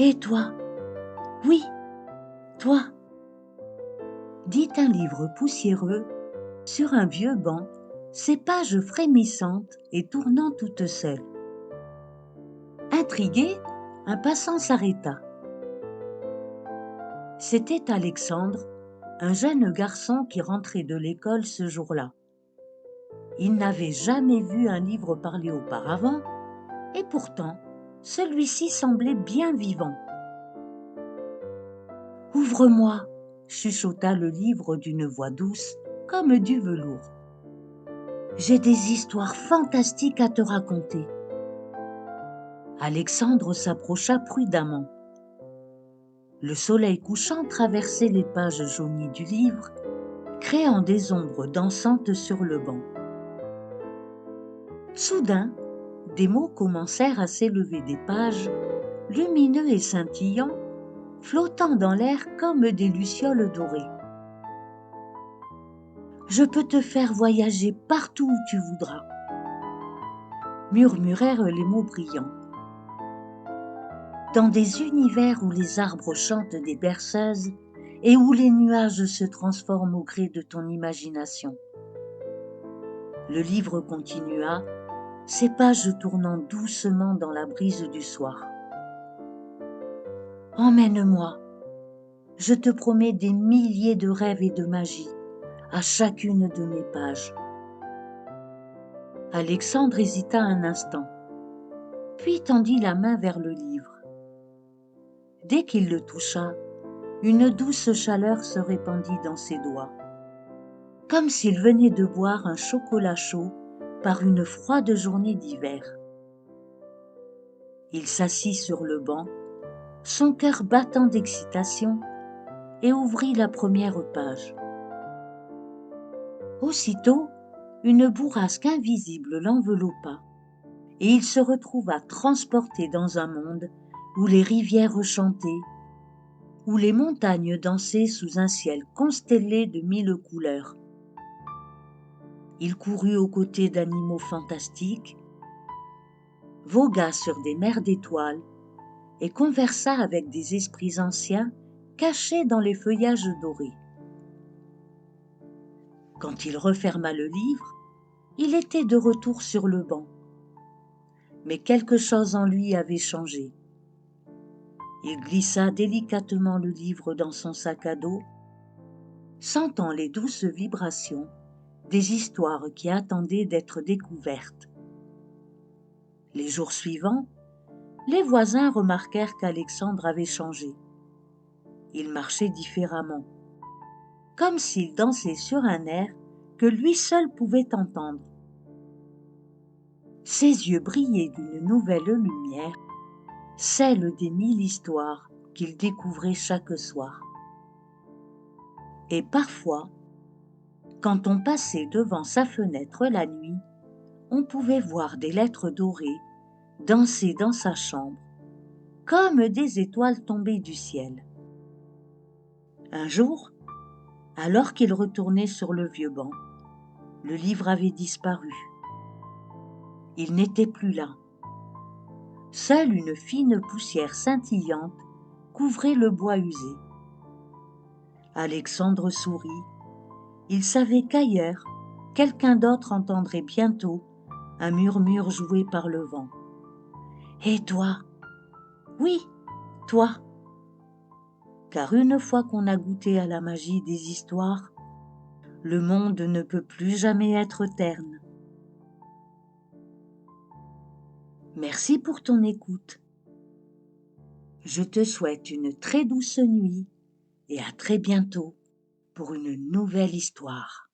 Et toi, oui, toi, dit un livre poussiéreux sur un vieux banc, ses pages frémissantes et tournant toutes seules. Intrigué, un passant s'arrêta. C'était Alexandre, un jeune garçon qui rentrait de l'école ce jour-là. Il n'avait jamais vu un livre parler auparavant, et pourtant, celui-ci semblait bien vivant. « Ouvre-moi » chuchota le livre d'une voix douce, comme du velours. « J'ai des histoires fantastiques à te raconter. » Alexandre s'approcha prudemment. Le soleil couchant traversait les pages jaunies du livre, créant des ombres dansantes sur le banc. Soudain, des mots commencèrent à s'élever des pages, lumineux et scintillants, flottant dans l'air comme des lucioles dorées. « Je peux te faire voyager partout où tu voudras » murmurèrent les mots brillants. Dans des univers où les arbres chantent des berceuses et où les nuages se transforment au gré de ton imagination. Le livre continua, ses pages tournant doucement dans la brise du soir. « Emmène-moi, je te promets des milliers de rêves et de magie à chacune de mes pages. » Alexandre hésita un instant, puis tendit la main vers le livre. Dès qu'il le toucha, une douce chaleur se répandit dans ses doigts, comme s'il venait de boire un chocolat chaud par une froide journée d'hiver. Il s'assit sur le banc, son cœur battant d'excitation, et ouvrit la première page. Aussitôt, une bourrasque invisible l'enveloppa, et il se retrouva transporté dans un monde où les rivières chantaient, où les montagnes dansaient sous un ciel constellé de 1000 couleurs. Il courut aux côtés d'animaux fantastiques, vogua sur des mers d'étoiles et conversa avec des esprits anciens cachés dans les feuillages dorés. Quand il referma le livre, il était de retour sur le banc. Mais quelque chose en lui avait changé. Il glissa délicatement le livre dans son sac à dos, sentant les douces vibrations des histoires qui attendaient d'être découvertes. Les jours suivants, les voisins remarquèrent qu'Alexandre avait changé. Il marchait différemment, comme s'il dansait sur un air que lui seul pouvait entendre. Ses yeux brillaient d'une nouvelle lumière, celle des 1000 histoires qu'il découvrait chaque soir. Et parfois, quand on passait devant sa fenêtre la nuit, on pouvait voir des lettres dorées danser dans sa chambre, comme des étoiles tombées du ciel. Un jour, alors qu'il retournait sur le vieux banc, le livre avait disparu. Il n'était plus là. Seule une fine poussière scintillante couvrait le bois usé. Alexandre sourit. Il savait qu'ailleurs, quelqu'un d'autre entendrait bientôt un murmure joué par le vent. « Et toi ? Oui, toi !» Car une fois qu'on a goûté à la magie des histoires, le monde ne peut plus jamais être terne. Merci pour ton écoute. Je te souhaite une très douce nuit et à très bientôt pour une nouvelle histoire.